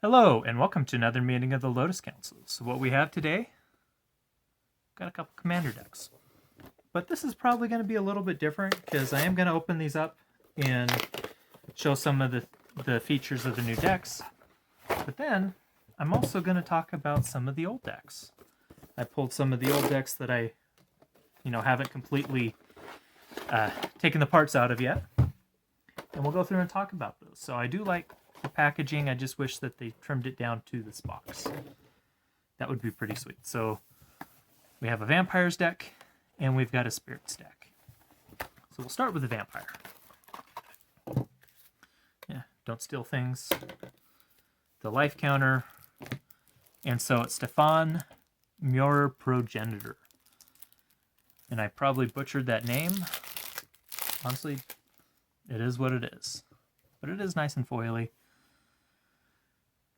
Hello, and welcome to another meeting of the Lotus Council. So what we have today, got a couple commander decks. But this is probably going to be a little bit different, because I am going to open these up and show some of the features of the new decks. But then, I'm also going to talk about some of the old decks. I pulled some of the old decks that I, haven't completely taken the parts out of yet. And we'll go through and talk about those. So I do like the packaging. I just wish that they trimmed it down to this box. That would be pretty sweet. So we have a vampires deck and we've got a spirits deck. So we'll start with the vampire. Yeah, don't steal things. The life counter. And so it's Stefan Muir Progenitor. And I probably butchered that name. Honestly, it is what it is. But it is nice and foily.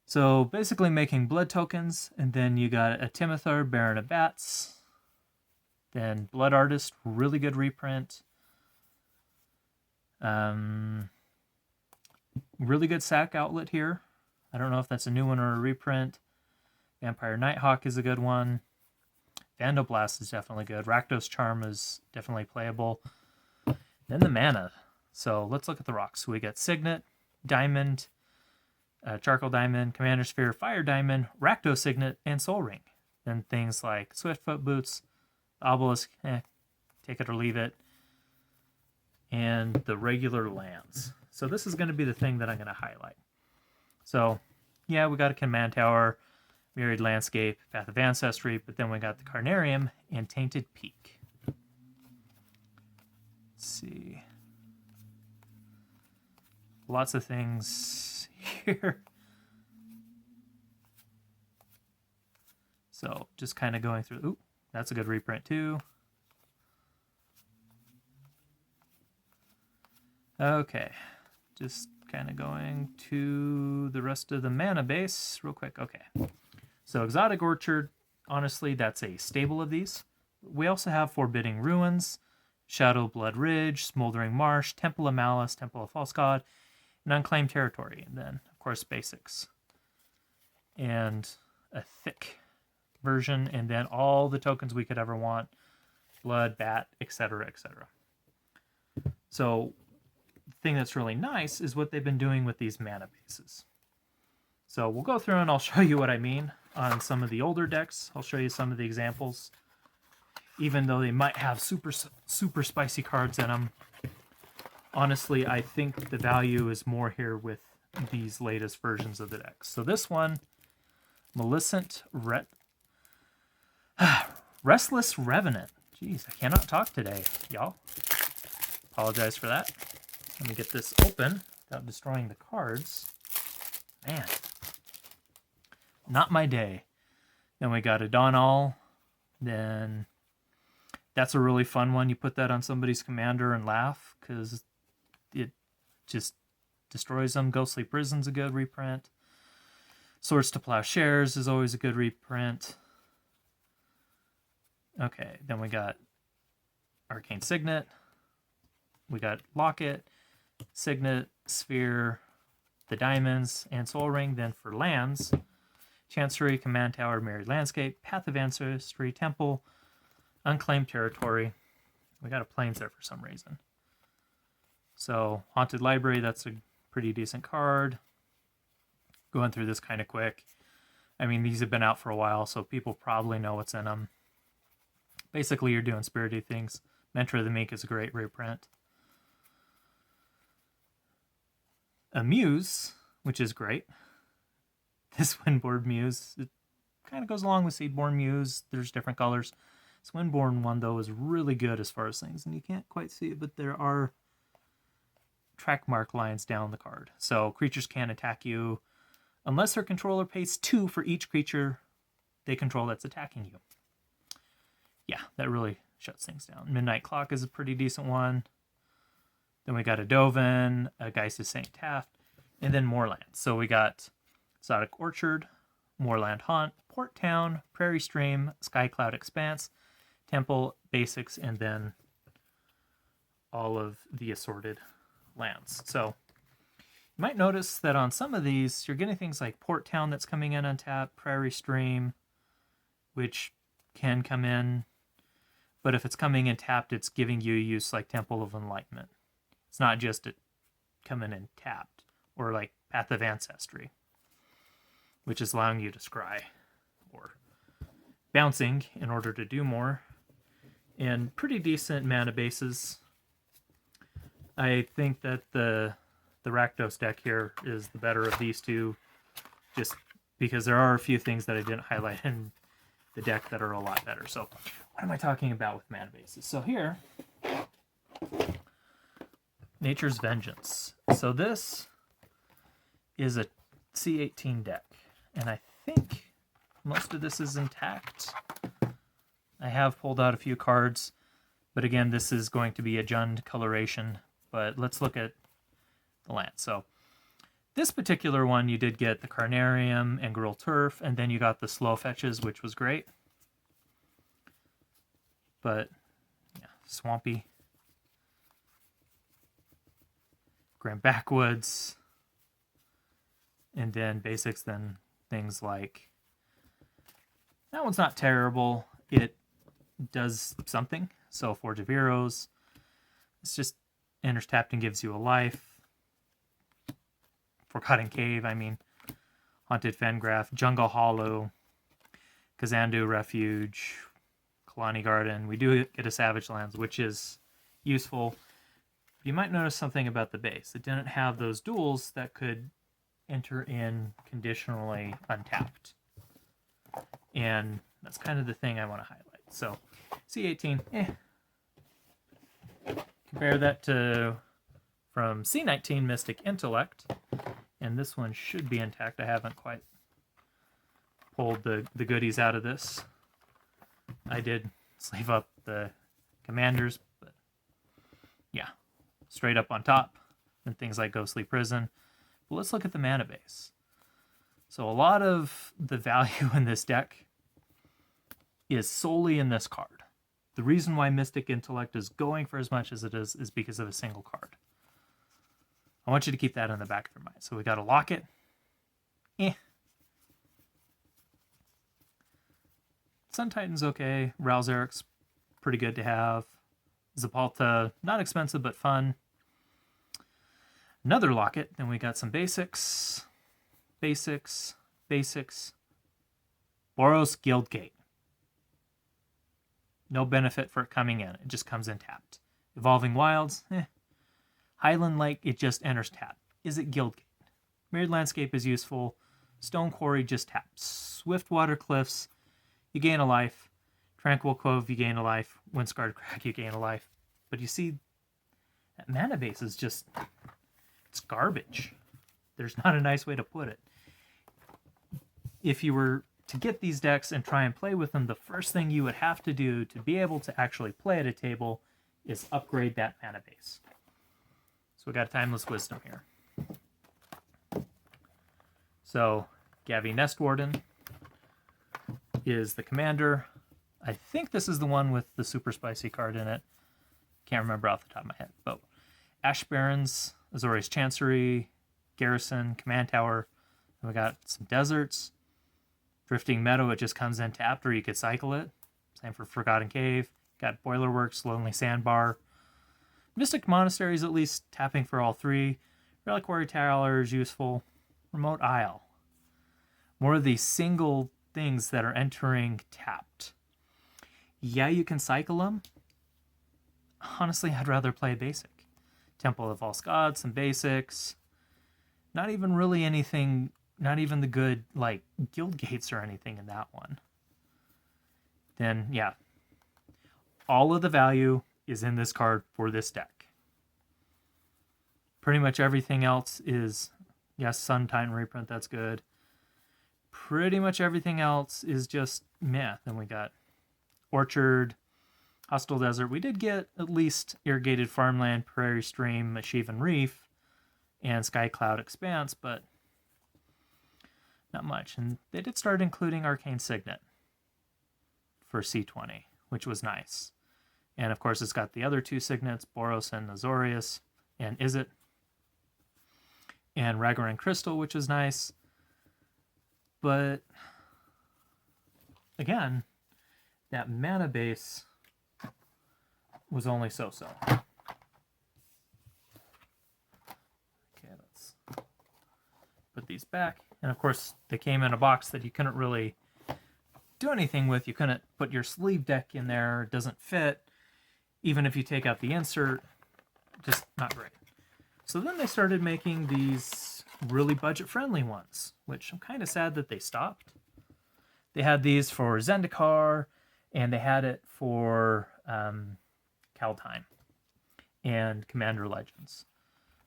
So basically making blood tokens, and then you got a Timothar, Baron of Bats, then Blood Artist, really good reprint. Really good sack outlet here. I don't know if that's a new one or a reprint. Vampire Nighthawk is a good one. Vandoblast is definitely good. Rakdos Charm is definitely playable. Then the mana. So let's look at the rocks. So we got Cygnet, Diamond, Charcoal Diamond, Commander Sphere, Fire Diamond, Rakdos Cygnet, and Soul Ring. Then things like Swiftfoot Boots, Obelisk, take it or leave it, and the regular lands. So this is going to be the thing that I'm going to highlight. So, yeah, we got a Command Tower, Myriad Landscape, Path of Ancestry, but then we got the Carnarium and Tainted Peak. Let's see. Lots of things here. So just kind of going through. Ooh, that's a good reprint too. Okay, just kind of going to the rest of the mana base real quick. Okay, so Exotic Orchard, honestly, that's a stable of these. We also have Forbidding Ruins, Shadow Blood Ridge, Smoldering Marsh, Temple of Malice, Temple of False God, and Unclaimed Territory, and then, of course, basics. And a thick version, and then all the tokens we could ever want, blood, bat, etc., etc. So, the thing that's really nice is what they've been doing with these mana bases. So, we'll go through and I'll show you what I mean on some of the older decks. I'll show you some of the examples. Even though they might have super spicy cards in them, honestly, I think the value is more here with these latest versions of the decks. So this one, Maleficent Restless Revenant. Jeez, I cannot talk today, y'all. Apologize for that. Let me get this open without destroying the cards. Man, not my day. Then we got a Donal. Then that's a really fun one. You put that on somebody's commander and laugh, because it just destroys them. Ghostly Prison's a good reprint. Swords to Plowshares is always a good reprint. Okay, then we got Arcane Cygnet. We got Locket, Cygnet, Sphere, the Diamonds, and Soul Ring. Then for lands, Chancery, Command Tower, Myriad Landscape, Path of Ancestry, Temple, Unclaimed Territory. We got a Plains there for some reason. So, Haunted Library, that's a pretty decent card. Going through this kind of quick. I mean, these have been out for a while, so people probably know what's in them. Basically, you're doing spirited things. Mentor of the Meek is a great reprint. A Muse, which is great. This Windborn Muse, it kind of goes along with Seedborn Muse. There's different colors. This Windborn one, though, is really good as far as things, and you can't quite see it, but there are track mark lines down the card. So creatures can't attack you unless their controller pays 2 for each creature they control that's attacking you. Yeah, that really shuts things down. Midnight Clock is a pretty decent one. Then we got a Dovin, a Geist of St. Taft, and then Moorland. So we got Exotic Orchard, Moorland Haunt, Port Town, Prairie Stream, Skycloud Expanse, Temple, Basics, and then all of the assorted lands. So You might notice that on some of these, you're getting things like Port Town that's coming in untapped, Prairie Stream, which can come in. But if it's coming in tapped, it's giving you use like Temple of Enlightenment. It's not just it coming in tapped, or like Path of Ancestry, which is allowing you to scry or bouncing in order to do more. And pretty decent mana bases. I think that the Rakdos deck here is the better of these two, just because there are a few things that I didn't highlight in the deck that are a lot better. So what am I talking about with mana bases? So here, Nature's Vengeance. So this is a C18 deck, and I think most of this is intact. I have pulled out a few cards, but again, this is going to be a Jund coloration. But let's look at the land. So this particular one, you did get the Carnarium and Gruul Turf, and then you got the slow fetches, which was great. But yeah, Swampy, Grand Backwoods, and then basics, then things like, that one's not terrible. It does something. So Forge of Heroes, it's just enters tapped and gives you a life. Forgotten Cave, I mean, Haunted Fengraf, Jungle Hollow, Kazandu Refuge, Kalani Garden. We do get a Savage Lands, which is useful. You might notice something about the base. It didn't have those duels that could enter in conditionally untapped. And that's kind of the thing I want to highlight. So, C18, Compare that to from C19 Mystic Intellect, and this one should be intact. I haven't quite pulled the goodies out of this. I did sleeve up the commanders, but yeah, straight up on top, and things like Ghostly Prison. But let's look at the mana base. So a lot of the value in this deck is solely in this card. The reason why Mystic Intellect is going for as much as it is because of a single card. I want you to keep that in the back of your mind. So we got a Locket. Sun Titan's okay. Ralzeric's pretty good to have. Zapalta, not expensive but fun. Another Locket. Then we got some basics. Boros Guildgate. No benefit for it coming in. It just comes in tapped. Evolving Wilds. Highland Lake, it just enters tapped. Is it Guildgate? Mirrored Landscape is useful. Stone Quarry just taps. Swiftwater Cliffs, you gain a life. Tranquil Cove, you gain a life. Windscarred Crag, you gain a life. But you see, that mana base is just, it's garbage. There's not a nice way to put it. If you were to get these decks and try and play with them, the first thing you would have to do to be able to actually play at a table is upgrade that mana base. So we got Timeless Wisdom here. So Gavi Nestwarden is the commander. I think this is the one with the super spicy card in it. Can't remember off the top of my head. But Ash Barrens, Azorius Chancery, Garrison, Command Tower. And we got some deserts. Drifting Meadow, it just comes in tapped, or you could cycle it. Same for Forgotten Cave. Got Boilerworks, Lonely Sandbar. Mystic Monastery is at least tapping for all three. Reliquary Tower is useful. Remote Isle. More of these single things that are entering tapped. Yeah, you can cycle them. Honestly, I'd rather play basic. Temple of False Gods, some basics. Not even really anything, not even the good, like, guild gates or anything in that one. Then, yeah. All of the value is in this card for this deck. Pretty much everything else is, yes, Sun Titan reprint, that's good. Pretty much everything else is just meh. Then we got Orchard, Hostile Desert. We did get at least Irrigated Farmland, Prairie Stream, Mashevan Reef, and Sky Cloud Expanse, but not much. And they did start including Arcane Cygnet for C20, which was nice. And of course, it's got the other two Cygnets, Boros and Azorius. And is it? and Ragavan Crystal, which is nice. But again, that mana base was only so-so. Okay, let's put these back. And of course, they came in a box that you couldn't really do anything with. You couldn't put your sleeve deck in there. It doesn't fit. Even if you take out the insert, just not great. So then they started making these really budget-friendly ones, which I'm kind of sad that they stopped. They had these for Zendikar, and they had it for Kaldheim and Commander Legends.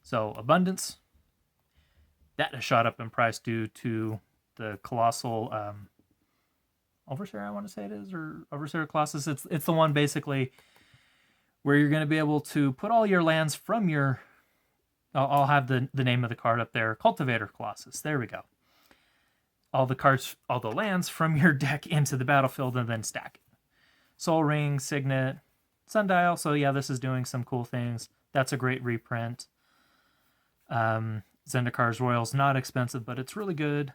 So Abundance, that has shot up in price due to the colossal Overseer, I want to say it is, or Overseer Colossus. It's the one basically where you're going to be able to put all your lands from your... I'll have the name of the card up there. Cultivator Colossus. There we go. All the cards, all the lands from your deck into the battlefield and then stack it. Sol Ring, Cygnet, Sundial. So yeah, this is doing some cool things. That's a great reprint. Zendikar's Royal's not expensive, but it's really good.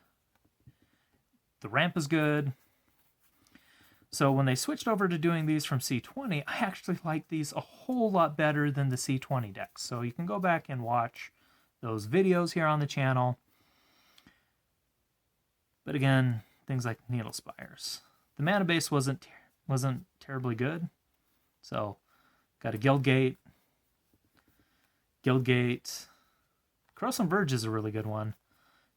The ramp is good. So when they switched over to doing these from C20, I actually like these a whole lot better than the C20 decks. So you can go back and watch those videos here on the channel. But again, things like Needle Spires. The mana base wasn't terribly good. So got a Guildgate. Corrosive Verge is a really good one.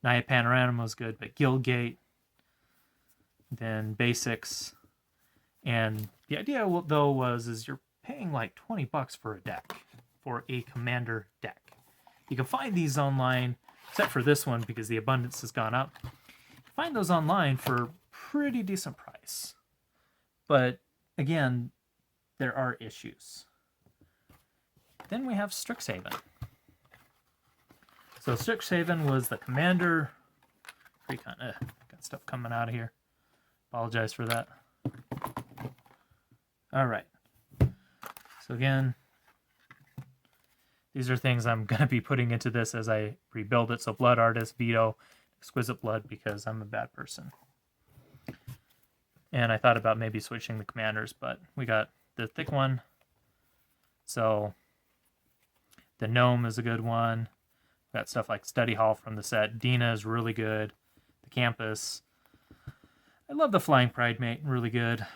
Naya Panorama was good, but Guildgate. Then Basics. And the idea, though, is you're paying like $20 for a deck, for a Commander deck. You can find these online, except for this one because the abundance has gone up. Find those online for pretty decent price. But again, there are issues. Then we have Strixhaven. So Strixhaven was the Commander precon. Got stuff coming out of here. Apologize for that. All right. So again, these are things I'm going to be putting into this as I rebuild it. So Blood Artist, Veto, Exquisite Blood, because I'm a bad person. And I thought about maybe switching the commanders, but we got the thick one. So the Gnome is a good one. We got stuff like Study Hall from the set. Dina is really good. The Campus. I love the Flying Pridemate, really good.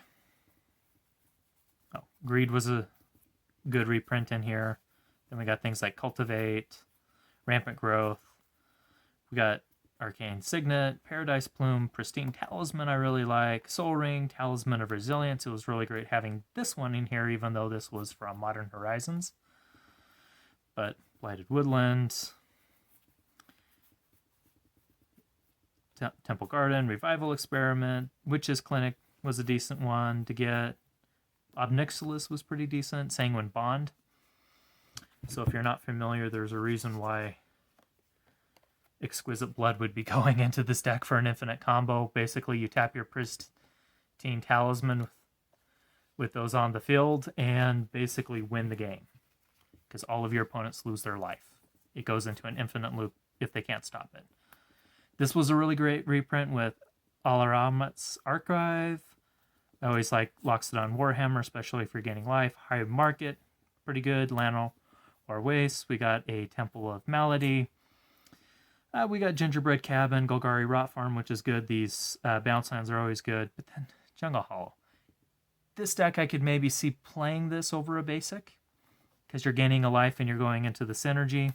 Oh, Greed was a good reprint in here. Then we got things like Cultivate, Rampant Growth. We got Arcane Cygnet, Paradise Plume, Pristine Talisman I really like, Sol Ring, Talisman of Resilience. It was really great having this one in here, even though this was from Modern Horizons. But Blighted Woodlands, Temple Garden, Revival Experiment, Witch's Clinic was a decent one to get. Obnixilis was pretty decent. Sanguine Bond. So if you're not familiar, there's a reason why Exquisite Blood would be going into this deck for an infinite combo. Basically, you tap your Pristine Talisman with those on the field and basically win the game. Because all of your opponents lose their life. It goes into an infinite loop if they can't stop it. This was a really great reprint with Alaramat's Archive. I always like Loxodon Warhammer, especially for gaining life. Hive Market, pretty good. Lano or Waste. We got a Temple of Malady. We got Gingerbread Cabin, Golgari Rot Farm, which is good. These bounce lands are always good. But then Jungle Hollow. This deck, I could maybe see playing this over a basic, because you're gaining a life and you're going into the synergy.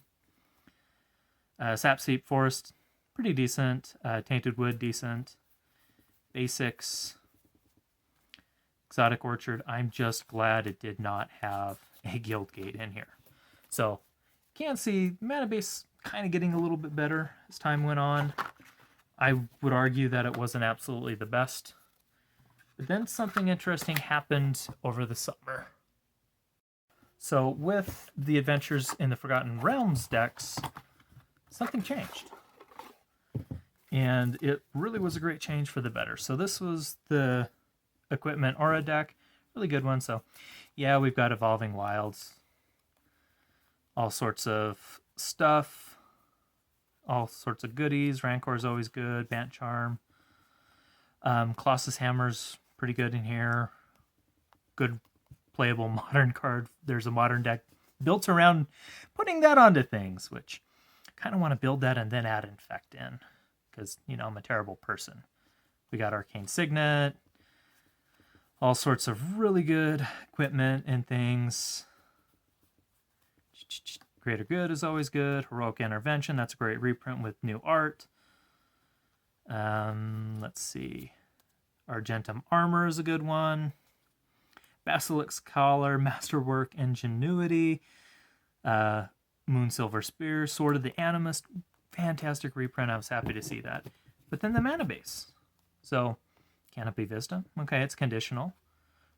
Sapseep Forest, pretty decent. Tainted Wood, decent. Basics. Exotic Orchard, I'm just glad it did not have a Guildgate in here. So, you can see mana base kind of getting a little bit better as time went on. I would argue that it wasn't absolutely the best. But then something interesting happened over the summer. So with the Adventures in the Forgotten Realms decks, something changed. And it really was a great change for the better. So this was the Equipment Aura deck. Really good one. So yeah, we've got Evolving Wilds. All sorts of stuff. all sorts of goodies. Rancor is always good. Bant Charm. Colossus Hammer's pretty good in here. Good playable modern card. There's a modern deck built around putting that onto things, which I kind of want to build that and then add Infect in, because, you know, I'm a terrible person. We got Arcane Cygnet, all sorts of really good equipment and things. Greater Good is always good. Heroic Intervention, that's a great reprint with new art. Let's see. Argentum Armor is a good one. Basilisk's Collar, Masterwork Ingenuity. Moonsilver Spear, Sword of the Animist. Fantastic reprint. I was happy to see that. But then the mana base. So, Canopy Vista. Okay, it's conditional.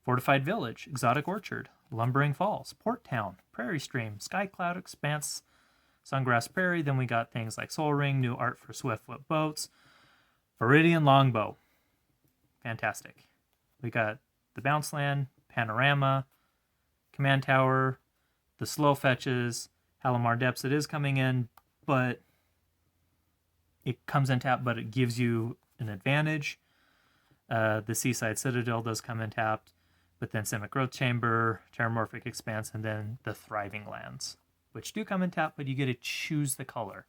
Fortified Village, Exotic Orchard, Lumbering Falls, Port Town, Prairie Stream, Sky Cloud Expanse, Sungrass Prairie. Then we got things like Soul Ring, new art for Swiftfoot Boats, Viridian Longbow. Fantastic. We got the Bounce Land, Panorama, Command Tower, the Slow Fetches, Halimar Depths. It is coming in, but it comes in tapped, but it gives you an advantage. The Seaside Citadel does come in tapped, but then Simic Growth Chamber, Terramorphic Expanse, and then the Thriving Lands, which do come in tapped, but you get to choose the color,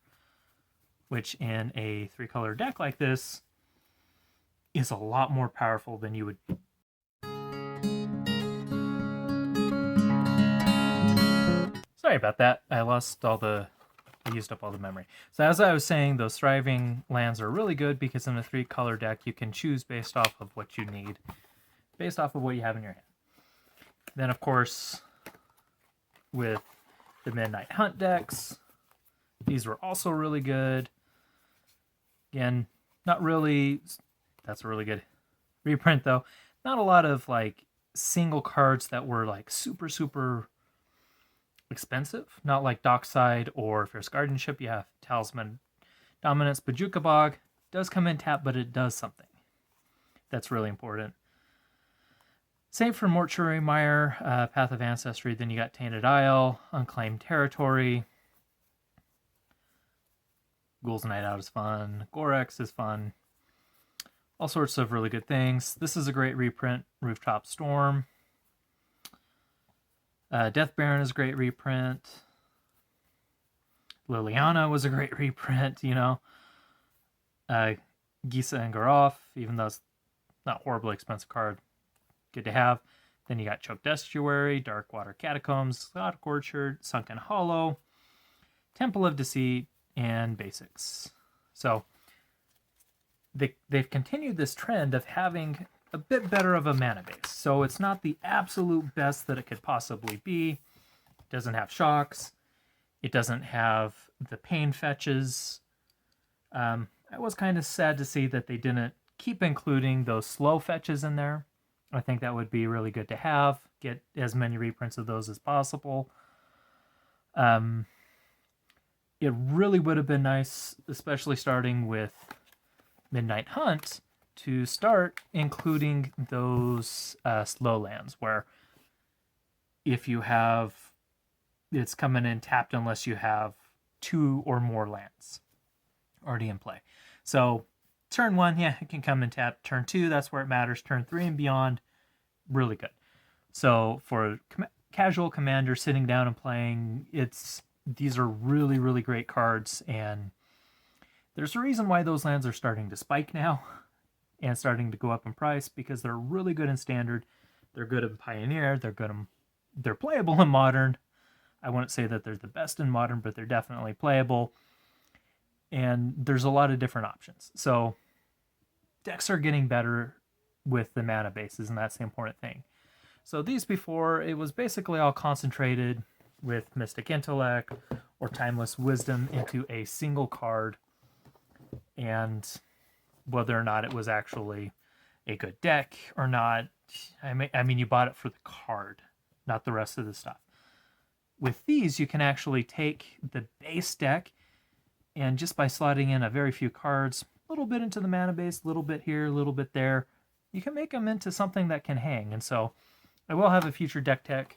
which in a 3-color deck like this is a lot more powerful than you would. Sorry about that. I used up all the memory. So as I was saying, those Thriving Lands are really good because in a 3-color deck, you can choose based off of what you need, based off of what you have in your hand. Then, of course, with the Midnight Hunt decks, these were also really good. Again, not really, that's a really good reprint though. Not a lot of like single cards that were like super, super expensive. Not like Dockside or Fierce Guardianship. You have Talisman Dominance. Bajuka Bog does come in tap, but it does something that's really important. Same for Mortuary Mire, Path of Ancestry. Then you got Tainted Isle, Unclaimed Territory. Ghouls Night Out is fun. Gorex is fun. All sorts of really good things. This is a great reprint. Rooftop Storm. Death Baron is a great reprint. Liliana was a great reprint, you know. Gisa and Garoff, even though it's not horribly expensive card, good to have. Then you got Choked Estuary, Darkwater Catacombs, Exotic Orchard, Sunken Hollow, Temple of Deceit, and Basics. So they've continued this trend of having a bit better of a mana base. So it's not the absolute best that it could possibly be. It doesn't have shocks. It doesn't have the pain fetches. I was kind of sad to see that they didn't keep including those slow fetches in there. I think that would be really good to have. Get as many reprints of those as possible. It really would have been nice, especially starting with Midnight Hunt, to start including those slow lands where if you have, it's coming in tapped unless you have 2 or more lands already in play. So turn 1, yeah, it can come in tapped. Turn 2, that's where it matters. Turn 3 and beyond, really good. So for casual commander sitting down and playing, these are really, really great cards, and there's a reason why those lands are starting to spike now and starting to go up in price, because they're really good in Standard. They're good in Pioneer. They're playable in Modern. I wouldn't say that they're the best in Modern, but they're definitely playable. And there's a lot of different options. So decks are getting better with the mana bases, and that's the important thing. So these before, it was basically all concentrated with Mystic Intellect or Timeless Wisdom into a single card, and whether or not it was actually a good deck or not, I mean, you bought it for the card, not the rest of the stuff. With these, you can actually take the base deck, and just by slotting in a very few cards, a little bit into the mana base, a little bit here, a little bit there, you can make them into something that can hang. And so I will have a future deck tech,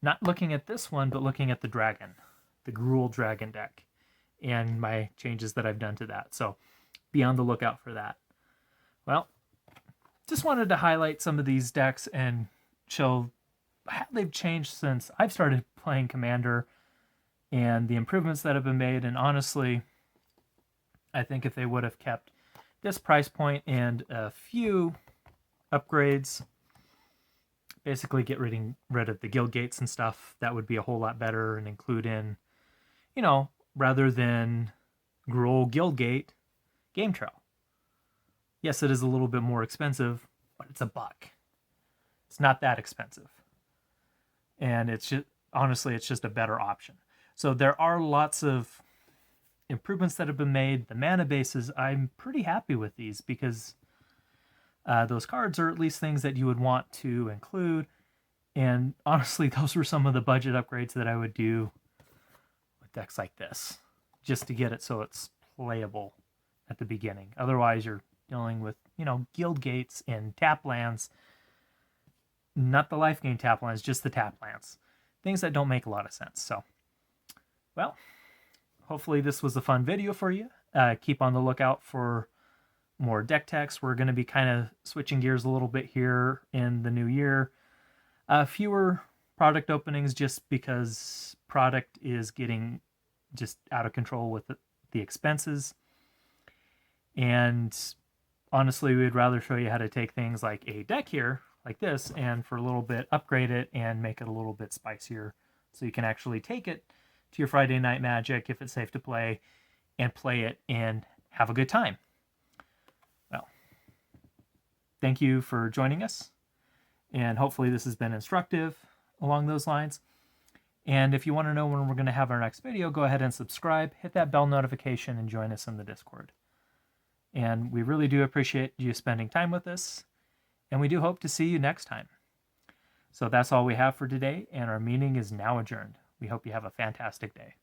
not looking at this one, but looking at the dragon, the Gruul Dragon deck. and my changes that I've done to that. So be on the lookout for that. Well, just wanted to highlight some of these decks and show how they've changed since I've started playing Commander and the improvements that have been made. And honestly, I think if they would have kept this price point and a few upgrades, basically get rid of the guild gates and stuff, that would be a whole lot better, and include in, rather than Gruul guild gate, Game Trail. Yes, it is a little bit more expensive, but it's $1. It's not that expensive. And it's just, honestly, it's just a better option. So there are lots of improvements that have been made. The mana bases, I'm pretty happy with these because those cards are at least things that you would want to include. And honestly, those were some of the budget upgrades that I would do with decks like this, just to get it so it's playable at the beginning. Otherwise, you're dealing with, guild gates and tap lands. Not the life gain tap lands, just the tap lands. Things that don't make a lot of sense. So, well, hopefully this was a fun video for you. Keep on the lookout for more deck techs. We're going to be kind of switching gears a little bit here in the new year. Fewer product openings just because product is getting just out of control with the expenses. And honestly, we'd rather show you how to take things like a deck here, like this, and for a little bit upgrade it and make it a little bit spicier so you can actually take it to your Friday Night Magic if it's safe to play and play it and have a good time. Well, thank you for joining us, and hopefully this has been instructive along those lines. And if you want to know when we're going to have our next video, go ahead and subscribe, hit that bell notification, and join us in the Discord. And we really do appreciate you spending time with us, and we do hope to see you next time. So that's all we have for today, and our meeting is now adjourned. We hope you have a fantastic day.